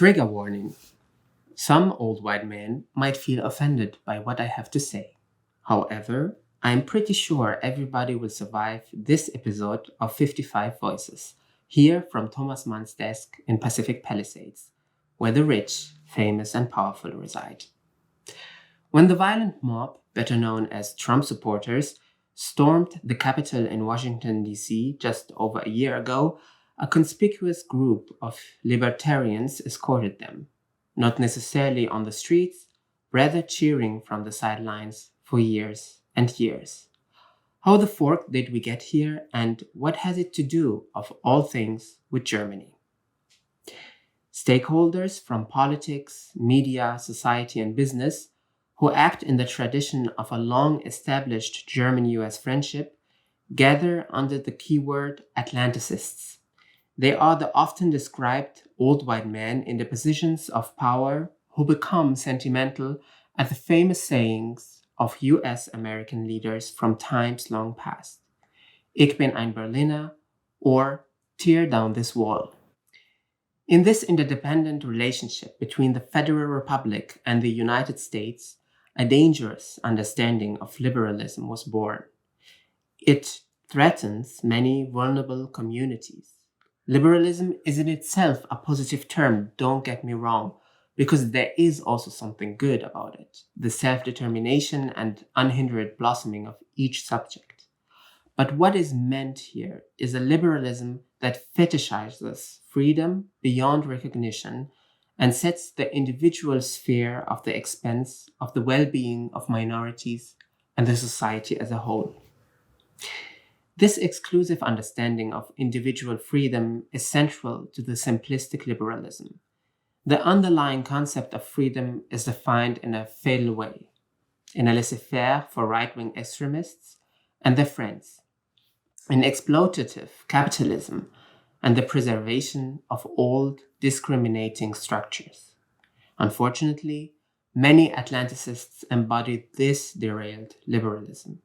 Trigger warning. Some old white men might feel offended by what I have to say. However, I am pretty sure everybody will survive this episode of 55 Voices, here from Thomas Mann's desk in Pacific Palisades, where the rich, famous, and powerful reside. When the violent mob, better known as Trump supporters, stormed the Capitol in Washington, D.C. just over a year ago, a conspicuous group of libertarians escorted them, not necessarily on the streets, rather cheering from the sidelines for years and years. How the fork did we get here, and what has it to do, of all things, with Germany? Stakeholders from politics, media, society, and business who act in the tradition of a long established German US friendship gather under the keyword Atlanticists. They are the often described old white men in the positions of power who become sentimental at the famous sayings of US American leaders from times long past. Ich bin ein Berliner, or tear down this wall. In this interdependent relationship between the Federal Republic and the United States, a dangerous understanding of liberalism was born. It threatens many vulnerable communities. Liberalism is in itself a positive term, don't get me wrong, because there is also something good about it, the self-determination and unhindered blossoming of each subject. But what is meant here is a liberalism that fetishizes freedom beyond recognition and sets the individual sphere at the expense of the well-being of minorities and the society as a whole. This exclusive understanding of individual freedom is central to the simplistic liberalism. The underlying concept of freedom is defined in a fatal way, in a laissez-faire for right-wing extremists and their friends, in exploitative capitalism and the preservation of old discriminating structures. Unfortunately, many Atlanticists embody this derailed liberalism.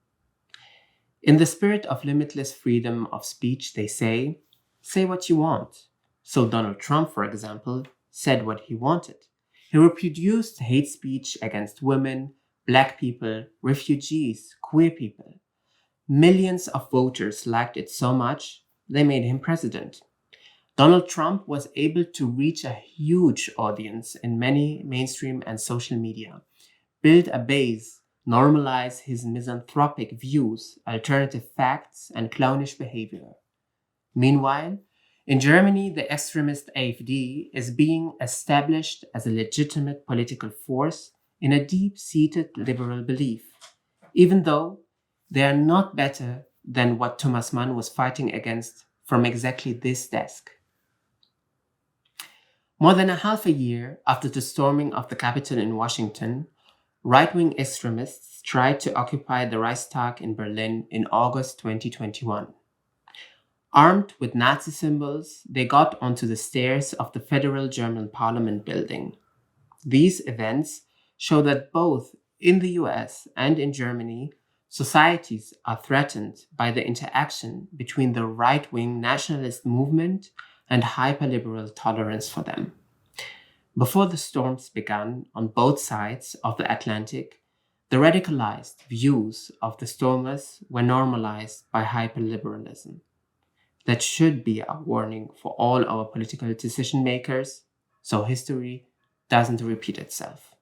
In the spirit of limitless freedom of speech, they say what you want. So Donald Trump, for example, said what he wanted. He reproduced hate speech against women, black people, refugees, queer people. Millions of voters liked it so much, they made him president. Donald Trump was able to reach a huge audience in many mainstream and social media, build a base, normalize his misanthropic views, alternative facts, and clownish behavior. Meanwhile, in Germany, the extremist AfD is being established as a legitimate political force in a deep-seated liberal belief, even though they are not better than what Thomas Mann was fighting against from exactly this desk. More than a half a year after the storming of the Capitol in Washington, right-wing extremists tried to occupy the Reichstag in Berlin in August 2021. Armed with Nazi symbols, they got onto the stairs of the Federal German Parliament building. These events show that both in the US and in Germany, societies are threatened by the interaction between the right-wing nationalist movement and hyperliberal tolerance for them. Before the storms began on both sides of the Atlantic, the radicalized views of the stormers were normalized by hyperliberalism. That should be a warning for all our political decision makers, so history doesn't repeat itself.